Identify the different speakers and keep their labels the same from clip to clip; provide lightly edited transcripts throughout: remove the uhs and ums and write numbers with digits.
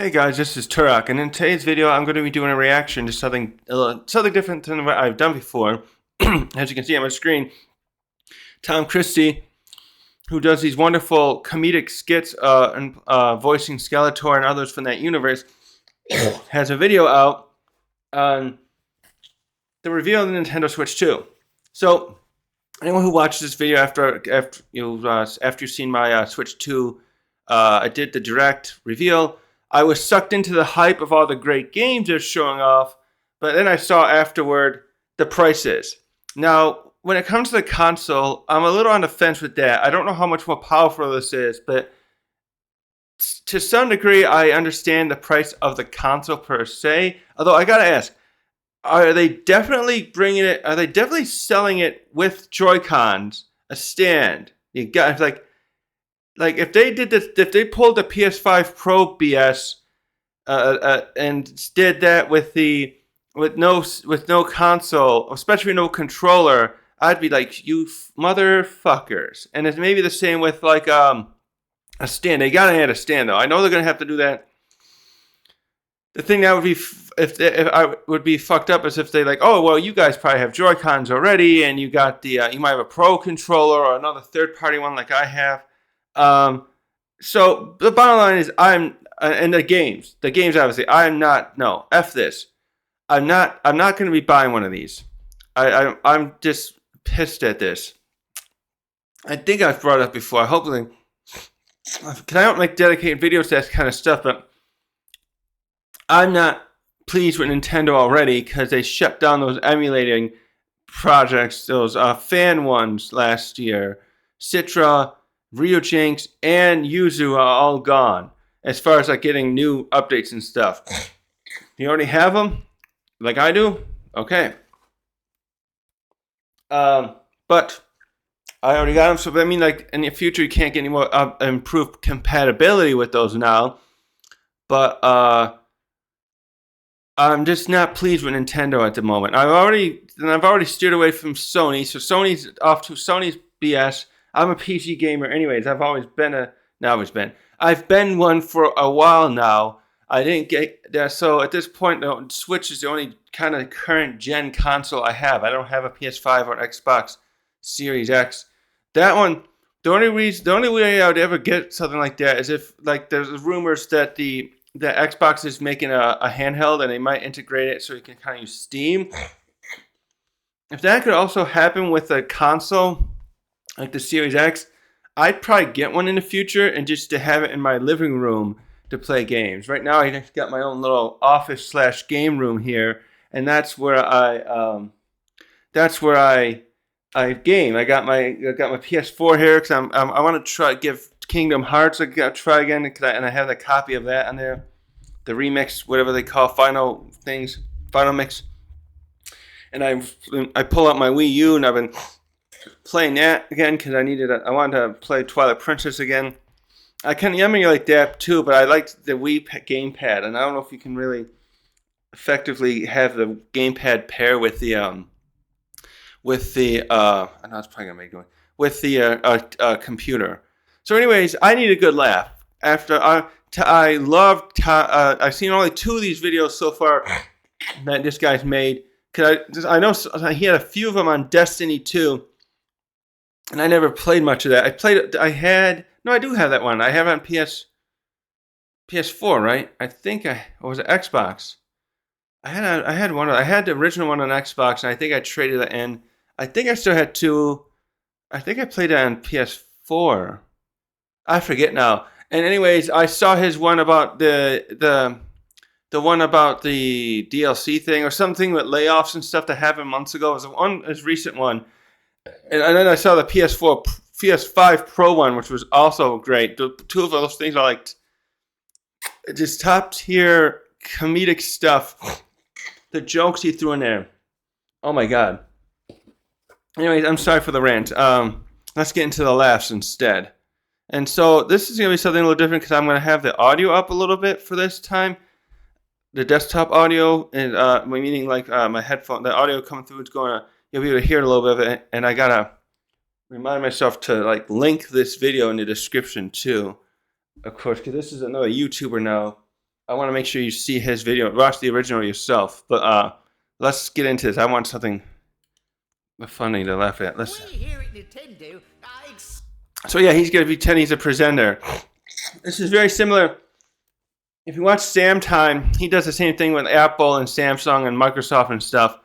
Speaker 1: Hey guys, this is Turok, and in today's video, I'm going to be doing a reaction to something different than what I've done before. As you can see on my screen, Tom Christie, who does these wonderful comedic skits and voicing Skeletor and others from that universe, has a video out on the reveal of the Nintendo Switch 2. So, anyone who watches this video after you've seen my Switch 2, I did the direct reveal. I was sucked into the hype of all the great games they're showing off, but then I saw afterward the prices. Now, when it comes to the console, I'm a little on the fence with that. I don't know how much more powerful this is, but to some degree, I understand the price of the console per se. Although I gotta ask, are they definitely bringing it? Are they definitely selling it with Joy-Cons, a stand? You got like if they did this, if they pulled the PS5 Pro BS and did that with no console, especially no controller, I'd be like, you motherfuckers. And it's maybe the same with like a stand. They gotta add a stand though. I know they're gonna have to do that. The thing that would be if I would be fucked up is if they like, oh well, you guys probably have Joy-Cons already, and you got the you might have a Pro controller or another third-party one like I have. So the bottom line is and the games obviously I'm not, no, F this. I'm not going to be buying one of these. I'm just pissed at this. I think I've brought it up before. Hopefully, because I don't make dedicated videos to that kind of stuff, but I'm not pleased with Nintendo already because they shut down those emulating projects, those fan ones last year. Citra, Ryujinx, and Yuzu are all gone as far as like getting new updates and stuff. You already have them, like I do? Okay. But I already got them, so I mean, like in the future, you can't get any more improved compatibility with those now. But I'm just not pleased with Nintendo at the moment. I've already steered away from Sony, so Sony's off to Sony's BS. I'm a PC gamer anyways. I've been one for a while now. I didn't get that, so at this point, the Switch is the only kind of current gen console I have. I don't have a PS5 or Xbox Series X. That one, the only way I would ever get something like that is if like there's rumors that the Xbox is making a handheld and they might integrate it so you can kind of use Steam. If that could also happen with a console like the Series X, I'd probably get one in the future and just to have it in my living room to play games. Right now, I just got my own little office/game room here, and that's where I game. I got my PS4 here because I want to try give Kingdom Hearts a try again, and I have the copy of that on there, the remix, whatever they call final mix. And I pull out my Wii U and I've been playing that again because I wanted to play Twilight Princess again. I can emulate that too, but I liked the Wii gamepad, and I don't know if you can really effectively have the gamepad pair with the I know it's probably gonna make noise with the computer. So, anyways, I need a good laugh. After I've seen only 2 of these videos so far that this guy's made. Cause I know he had a few of them on Destiny 2. And I never played much of that. I do have that one. I have it on PS4, right? Or was it Xbox? I had the original one on Xbox, and I think I traded it in. I think I still had 2. I think I played it on PS4. I forget now. And anyways, I saw his one about the one about the DLC thing or something with layoffs and stuff that happened months ago. It was his recent one. And then I saw the PS5 Pro one, which was also great. The 2 of those things are like just top tier comedic stuff. The jokes he threw in there. Oh my god. Anyways, I'm sorry for the rant. Let's get into the laughs instead. And so this is going to be something a little different because I'm going to have the audio up a little bit for this time. The desktop audio, and meaning like my headphone, the audio coming through is going to, you'll be able to hear a little bit of it, and I gotta remind myself to like link this video in the description too, of course, because this is another YouTuber now I want to make sure you see his video. Watch the original yourself. But let's get into this. I want something funny to laugh at. Listen.
Speaker 2: We here at Nintendo
Speaker 1: So yeah, he's gonna pretend he's a presenter. This is very similar. If you watch Sam Time, he does the same thing with Apple and Samsung and Microsoft and stuff.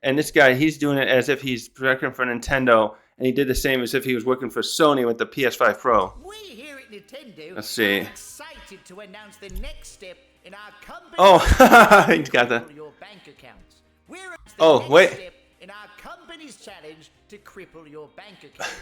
Speaker 1: And this guy, he's doing it as if he's working for Nintendo, and he did the same as if he was working for Sony with the PS5 Pro.
Speaker 2: We here at Nintendo
Speaker 1: Let's see.
Speaker 2: are excited to announce the next step in our company.
Speaker 1: Oh, he's got that.
Speaker 2: Your bank accounts. We're at
Speaker 1: Oh,
Speaker 2: next
Speaker 1: wait.
Speaker 2: step in our company's challenge to cripple your bank accounts.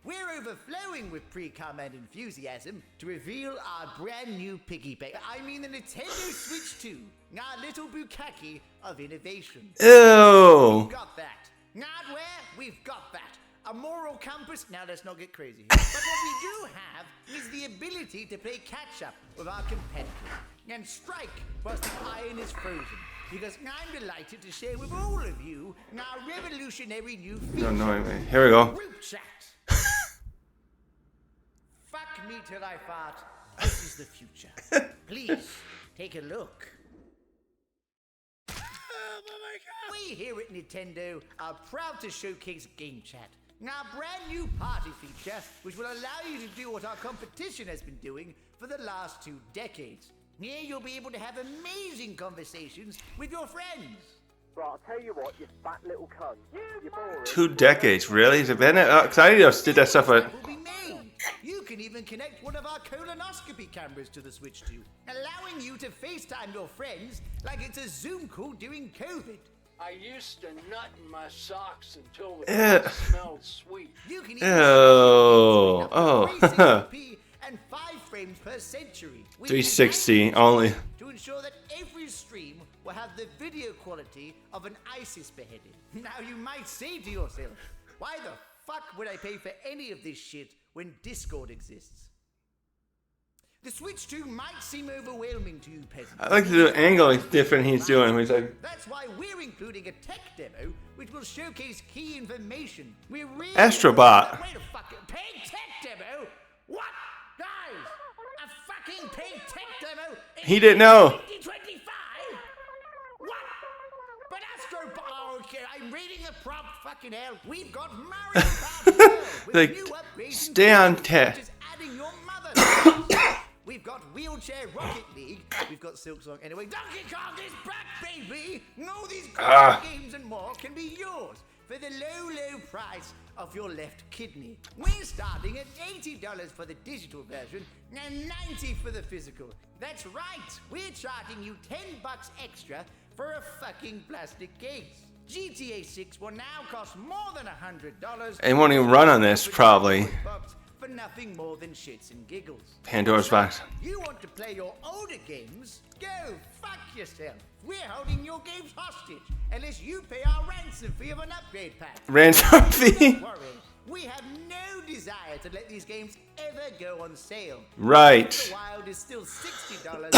Speaker 2: We're overflowing with pre-cum and enthusiasm to reveal our brand new piggy bank. I mean the Nintendo Switch 2, our little bukkake of innovation.
Speaker 1: Ew.
Speaker 2: We've got that. Hardware, we've got that. A moral compass. Now let's not get crazy here. But what we do have is the ability to play catch up with our competitors and strike whilst the iron is frozen. Because I'm delighted to share with all of you our revolutionary new feature.
Speaker 1: No, no, here we go.
Speaker 2: Group chat. Fuck me till I fart. This is the future. Please take a look. Oh my God. We here at Nintendo are proud to showcase Game Chat, our brand new party feature, which will allow you to do what our competition has been doing for the last 2 decades. Here you'll be able to have amazing conversations with your friends.
Speaker 3: Right, I'll tell you what, you fat little cunt. You're boring.
Speaker 1: 2 decades, really? Has it been? Because I just did that stuff with.
Speaker 2: Will be made. You can even connect one of our colonoscopy cameras to the Switch 2, allowing you to FaceTime your friends like it's a Zoom call during COVID.
Speaker 4: I used to nut in my socks until
Speaker 1: Ew.
Speaker 4: it smelled sweet.
Speaker 2: You can
Speaker 1: Ew.
Speaker 2: even
Speaker 1: Oh.
Speaker 2: 360p and 5 frames per century. We
Speaker 1: 360 only.
Speaker 2: to ensure that every stream will have the video quality of an ISIS beheading. Now you might say to yourself, why the fuck would I pay for any of this shit when Discord exists? The Switch 2 might seem overwhelming to you peasants.
Speaker 1: I like the angle different he's doing. He's like,
Speaker 2: That's why we're including a tech demo which will showcase key information. We're really
Speaker 1: Astrobot.
Speaker 2: Wait a fucking paid tech demo? What? Guys, a fucking paid tech demo? in
Speaker 1: He didn't know.
Speaker 2: 2025? What? But Astrobot, oh, okay, I'm reading the prompt, fucking hell. We've got Mario Kart World with
Speaker 1: Like,
Speaker 2: new upgrades
Speaker 1: stay
Speaker 2: and
Speaker 1: on
Speaker 2: features,
Speaker 1: tech.
Speaker 2: such as adding your mother. We've got Wheelchair Rocket League. We've got Silksong. Anyway, Donkey Kong is back, baby! All these great games and more can be yours for the low, low price of your left kidney. We're starting at $80 for the digital version and $90 for the physical. That's right. We're charging you $10 extra for a fucking plastic case. GTA 6 will now cost more than $100.
Speaker 1: It won't even run on this, probably.
Speaker 2: For nothing more than shits and giggles.
Speaker 1: Pandora's box.
Speaker 2: You want to play your older games? Go fuck yourself. We're holding your games hostage unless you pay our ransom fee of an upgrade pack.
Speaker 1: Ransom fee?
Speaker 2: Don't worry. We have no desire to let these games ever go on sale.
Speaker 1: Right.
Speaker 2: The Wild is still $60 and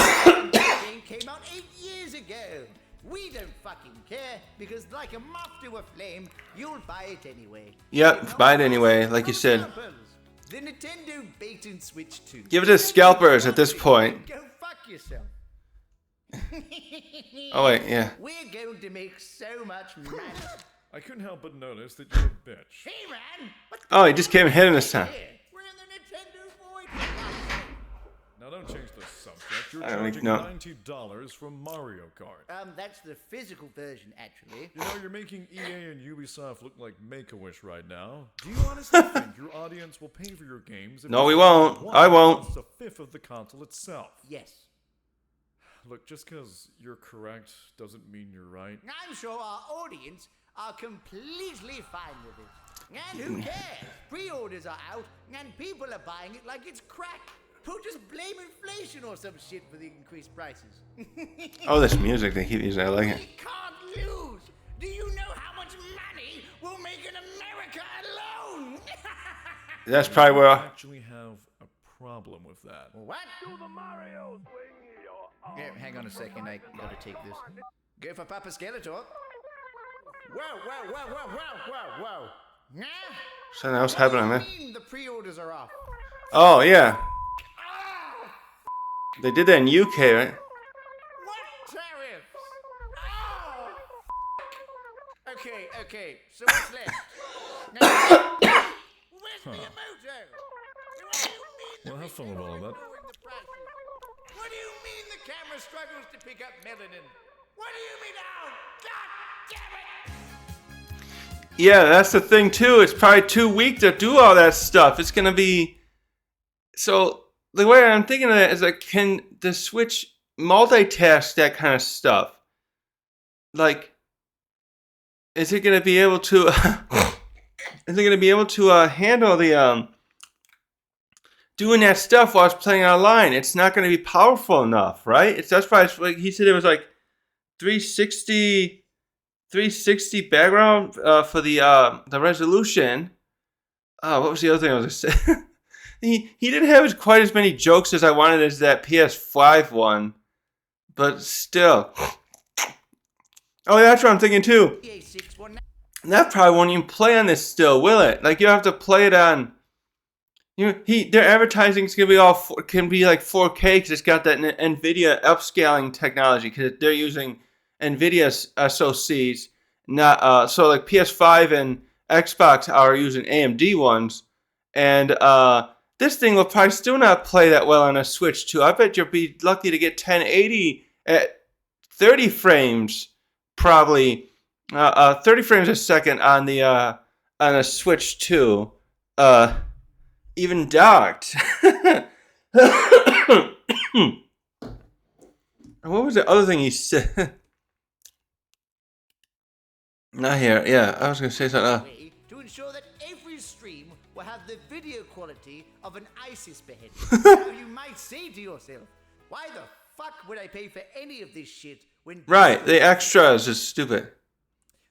Speaker 2: that game came out 8 years ago. We don't fucking care because like a moth to a flame, you'll buy it anyway.
Speaker 1: Yep, buy it anyway, like you said.
Speaker 2: The Nintendo Bait and Switch 2.
Speaker 1: Give it to scalpers at this point.
Speaker 2: Go fuck yourself.
Speaker 1: Oh, wait, yeah.
Speaker 2: We're going to make so much money.
Speaker 5: I couldn't help but notice that you're a bitch.
Speaker 2: Hey man, what the
Speaker 1: Oh, he just came and hit him this time.
Speaker 2: here? We're in the Nintendo void.
Speaker 5: Now don't change the subject. You're
Speaker 1: I don't
Speaker 5: charging
Speaker 1: know.
Speaker 5: $90 for Mario Kart.
Speaker 2: That's the physical version, actually.
Speaker 5: You know, you're making EA and Ubisoft look like Make-A-Wish right now. Do you honestly think your audience will pay for your games? If
Speaker 1: No, we
Speaker 5: it's
Speaker 1: won't.
Speaker 5: one
Speaker 1: I won't.
Speaker 5: costs a fifth of the console itself.
Speaker 2: Yes.
Speaker 5: Look, just because you're correct doesn't mean you're right.
Speaker 2: I'm sure our audience are completely fine with it. And who cares? Pre-orders are out, and people are buying it like it's crack. Who just blame inflation or some shit for the increased prices?
Speaker 1: Oh, this music they keep using, I like it.
Speaker 2: We can't lose. Do you know how much money we'll make in America alone?
Speaker 1: That's probably where.
Speaker 5: I actually have a problem with that.
Speaker 2: What? Yeah, hang on a second. I gotta take this. Go for Papa Skeletor. Whoa, whoa, whoa, whoa, whoa, whoa, whoa. Nah?
Speaker 1: Something else happening,
Speaker 2: What
Speaker 1: man.
Speaker 2: do you mean the pre-orders are off?
Speaker 1: Oh, yeah.
Speaker 2: Ah!
Speaker 1: They did that in UK, right?
Speaker 2: Okay. So what's left? Now, where's Miyamoto? What do you mean the
Speaker 5: Well, have fun with all of that.
Speaker 2: lowering the prices? What do you mean the camera struggles to pick up melanin? What do you mean? Oh, God damn it!
Speaker 1: Yeah, that's the thing too. It's probably too weak to do all that stuff. It's gonna be so. The way I'm thinking of it is like, can the Switch multitask that kind of stuff? Like, is it gonna be able to? Is it gonna be able to handle the doing that stuff while it's playing online? It's not gonna be powerful enough, right? That's why it's like he said it was like 360 background for the resolution. What was the other thing I was gonna say? he didn't have quite as many jokes as I wanted as that PS5 one, but still. Oh, yeah, that's what I'm thinking too. That probably won't even play on this still, will it? Like you have to play it on. Their advertising is gonna be can be like 4K because it's got that NVIDIA upscaling technology because they're using NVIDIA SoCs, not so like PS5 and Xbox are using AMD ones, and this thing will probably still not play that well on a Switch too. I bet you'll be lucky to get 1080 at 30 frames, probably 30 frames a second on a Switch too, even docked. What was the other thing he said? Not here. Yeah, I was gonna say something.
Speaker 2: To ensure that every stream will have the video quality of an ISIS beheading. Now you might say to yourself, why the fuck would I pay for any of this shit when...
Speaker 1: Right, the extras is stupid.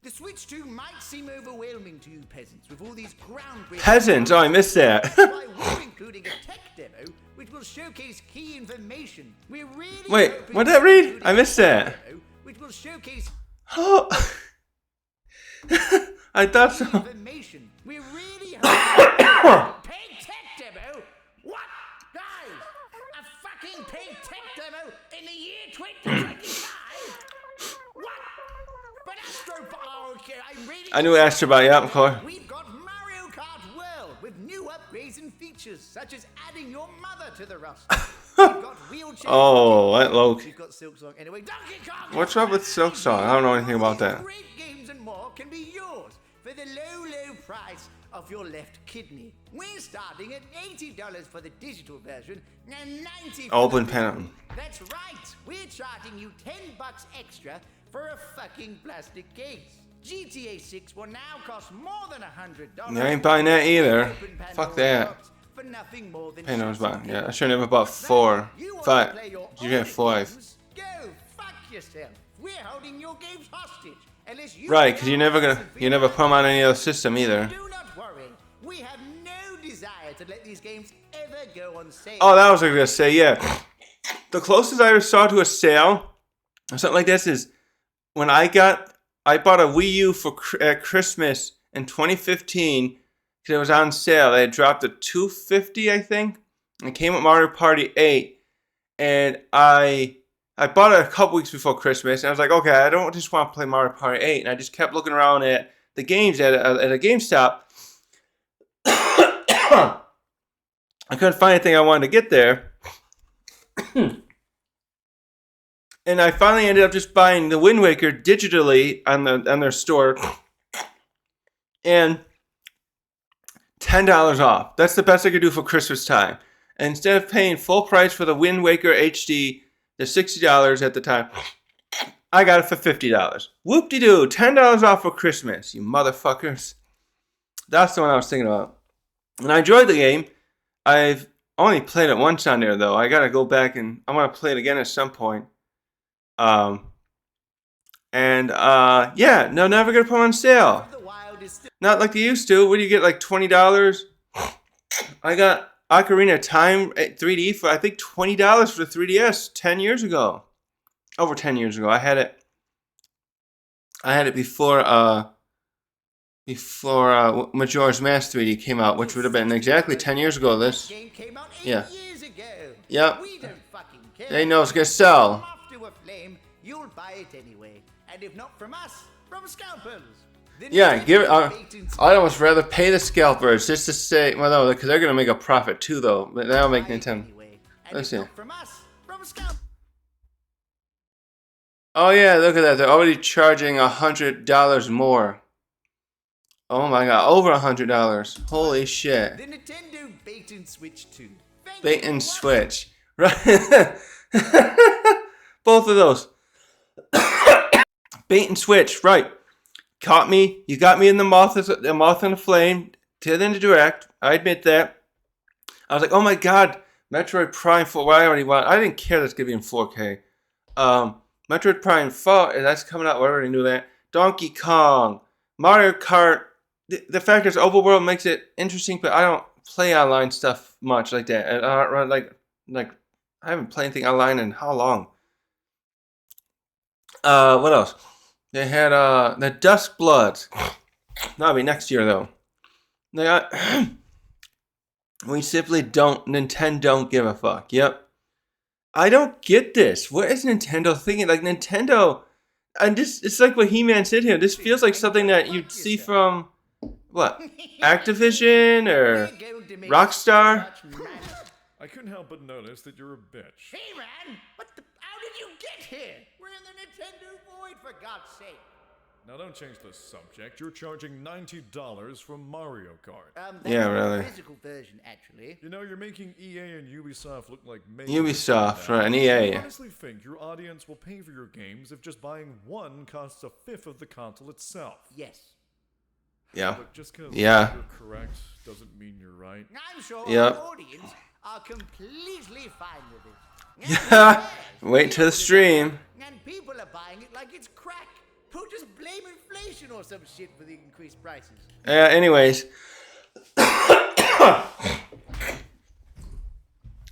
Speaker 2: The Switch 2 might seem overwhelming to you peasants with all these groundbreaking...
Speaker 1: Peasants? Oh, I missed that.
Speaker 2: Why we're including a tech demo which will showcase key information. We're really...
Speaker 1: Wait, what did that read? I missed that.
Speaker 2: Which will showcase...
Speaker 1: Oh... I thought so.
Speaker 2: Information. We're really paid tech demo. What, guys? A fucking paid tech demo in the year 2025? What? But Astro, oh, okay, I'm really.
Speaker 1: I knew Astro Bot, yeah, of course.
Speaker 2: We've got Mario Kart World with new upgrades and features such as adding your mother to the roster. We've got wheelchair.
Speaker 1: Oh, that low.
Speaker 2: We've got Silksong. Anyway, Donkey Kong.
Speaker 1: What's up with Silksong? I don't know anything about that.
Speaker 2: Great games and more can be yours for the low price of your left kidney. We're starting at $80 for the digital version and $90 for
Speaker 1: Open
Speaker 2: the
Speaker 1: pen.
Speaker 2: That's right. We're charging you $10 extra for a fucking plastic case. GTA 6 will now cost more than $100.
Speaker 1: I ain't buying that either.
Speaker 2: Open Pandora's
Speaker 1: Fuck that.
Speaker 2: box for nothing more than
Speaker 1: Pandora's
Speaker 2: $60.
Speaker 1: box. Yeah, I should never bought 4.
Speaker 2: You want
Speaker 1: 5.
Speaker 2: to play your
Speaker 1: You get
Speaker 2: own
Speaker 1: 5.
Speaker 2: games? Go fuck yourself. We're holding your games hostage. Unless you
Speaker 1: Right, because you never put them on any other system either.
Speaker 2: Do not worry. We have no desire to let these games ever go on sale.
Speaker 1: Oh, that was what I was gonna say. Yeah, the closest I ever saw to a sale or something like this is when I bought a Wii U at Christmas in 2015 because it was on sale. They had dropped to $250, I think. And it came with Mario Party 8, and I bought it a couple weeks before Christmas, and I was like, okay, I don't just want to play Mario Party 8, and I just kept looking around at the games at a GameStop. I couldn't find anything I wanted to get there. And I finally ended up just buying the Wind Waker digitally on their store. And $10 off. That's the best I could do for Christmas time. And instead of paying full price for the Wind Waker HD, the $60 at the time, I got it for $50. Whoop-de-doo, $10 off for Christmas, you motherfuckers. That's the one I was thinking about. And I enjoyed the game. I've only played it once on there, though. I gotta go back and I want to play it again at some point. Yeah, no, never gonna put them on sale. Not like they used to. What do you get, like $20? I got Ocarina of Time 3D for I think $20 for the 3DS 10 years ago. Over 10 years ago. I had it before Majora's Mask 3D came out, which would have been exactly 10 years ago. This. Yeah. Yep. They know it's gonna sell.
Speaker 2: You'll buy it anyway, and if not from us, from scalpers.
Speaker 1: Yeah, give it. I'd almost rather pay the scalpers just to say, well, no, because they're gonna make a profit too, though. But that'll make Nintendo. Let's see.
Speaker 2: From us, from Scalp.
Speaker 1: Oh yeah, look at that. They're already charging $100 more. Oh my god, over $100. Holy shit.
Speaker 2: The Nintendo Bait and Switch 2.
Speaker 1: Bait and switch. Right. Both of those. Bait and switch, right. Caught me. You got me in the moth and the flame. Till in the direct. I admit that. I was like, oh my god, Metroid Prime 4. Well, I already want. I didn't care that's gonna be in 4K. Metroid Prime 4, that's coming out. I already knew that. Donkey Kong, Mario Kart. The fact is, overworld makes it interesting, but I don't play online stuff much like that. And like I haven't played anything online in how long? What else? They had the Dusk Bloods. That'll be next year though. They got we simply don't. Nintendo don't give a fuck. Yep. I don't get this. What is Nintendo thinking? Like Nintendo, and this it's like what He-Man said here. This feels like something that you'd see from what? Activision or Rockstar?
Speaker 5: I couldn't help but notice that you're a bitch.
Speaker 2: Hey man, how did you get here? We're in the Nintendo void, for God's sake.
Speaker 5: Now don't change the subject. You're charging $90 for Mario Kart.
Speaker 2: That's
Speaker 1: Yeah, really.
Speaker 2: The physical version, actually.
Speaker 5: You know, you're making EA and Ubisoft look like
Speaker 1: Ubisoft, right? And
Speaker 5: I
Speaker 1: EA.
Speaker 5: honestly think your audience will pay for your games if just buying one costs a fifth of the console itself.
Speaker 2: Yes.
Speaker 1: Yeah.
Speaker 5: But just because
Speaker 1: Yeah.
Speaker 5: you're correct doesn't mean you're right.
Speaker 2: I'm sure
Speaker 1: Yep.
Speaker 2: our audience are completely fine with it.
Speaker 1: Yeah. Wait till the stream.
Speaker 2: And people are buying it like it's crack. Who just blame inflation or some shit for the increased prices?
Speaker 1: Anyways.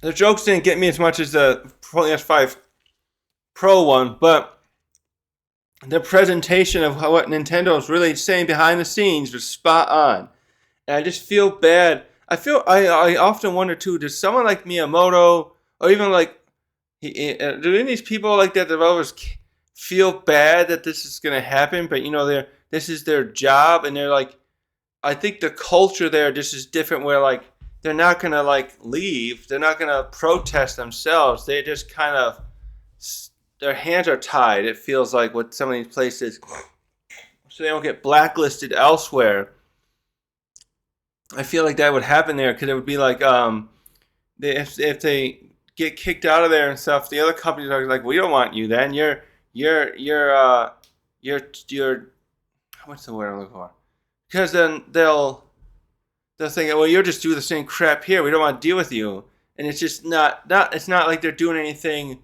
Speaker 1: The jokes didn't get me as much as the PS5 Pro one, but the presentation of what Nintendo is really saying behind the scenes was spot on. And I just feel bad. I often wonder too, does someone like Miyamoto, or even like, do any of these people like that, developers, feel bad that this is going to happen? But you know, this is their job, and they're like, I think the culture there just is different, where like, they're not going to like leave. They're not going to protest themselves. They just kind of, their hands are tied, it feels like, with some of these places, so they don't get blacklisted elsewhere. I feel like that would happen there, because it would be like, if they get kicked out of there and stuff, the other companies are like, we don't want you then. You're what's the word I'm looking for? Because then they'll think, well, you're just doing the same crap here. We don't want to deal with you. And it's just it's not like they're doing anything,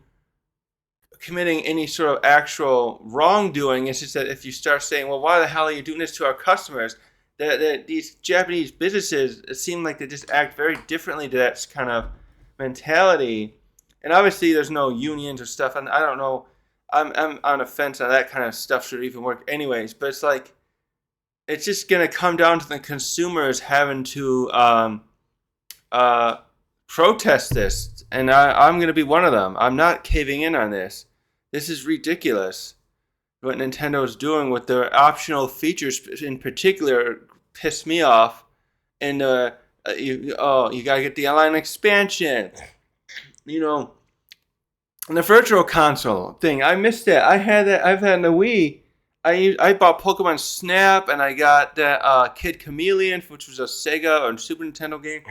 Speaker 1: committing any sort of actual wrongdoing. It's just that if you start saying, well, why the hell are you doing this to our customers? That these Japanese businesses, it seem like they just act very differently to that kind of mentality. And obviously there's no unions or stuff, and I don't know, I'm on the fence on that kind of stuff should even work anyways, but it's like, it's just going to come down to the consumers having to protest this, and I'm going to be one of them. I'm not caving in on this. This is ridiculous. What Nintendo is doing with their optional features in particular piss me off. And you gotta get the online expansion. You know, and the virtual console thing, I missed that. I had that. I've had the Wii. I bought Pokemon Snap, and I got that Kid Chameleon, which was a Sega or Super Nintendo game.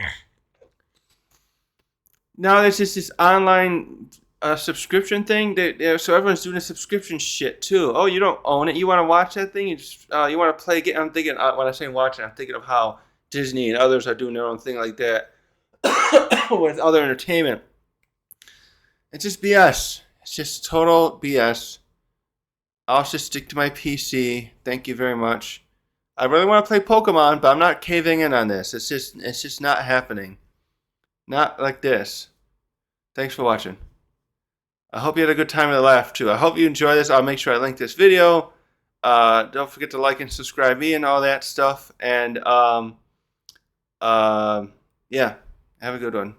Speaker 1: Now there's just this online subscription thing. So everyone's doing a subscription shit too. Oh, you don't own it. You want to watch that thing? You just you want to play a game. I'm thinking, when I say watch it, I'm thinking of how Disney and others are doing their own thing like that with other entertainment. It's just BS. It's just total BS. I'll just stick to my PC. Thank you very much. I really want to play Pokemon, but I'm not caving in on this. It's just not happening. Not like this. Thanks for watching. I hope you had a good time and a laugh too. I hope you enjoy this. I'll make sure I link this video. Don't forget to like and subscribe me and all that stuff. And yeah, have a good one.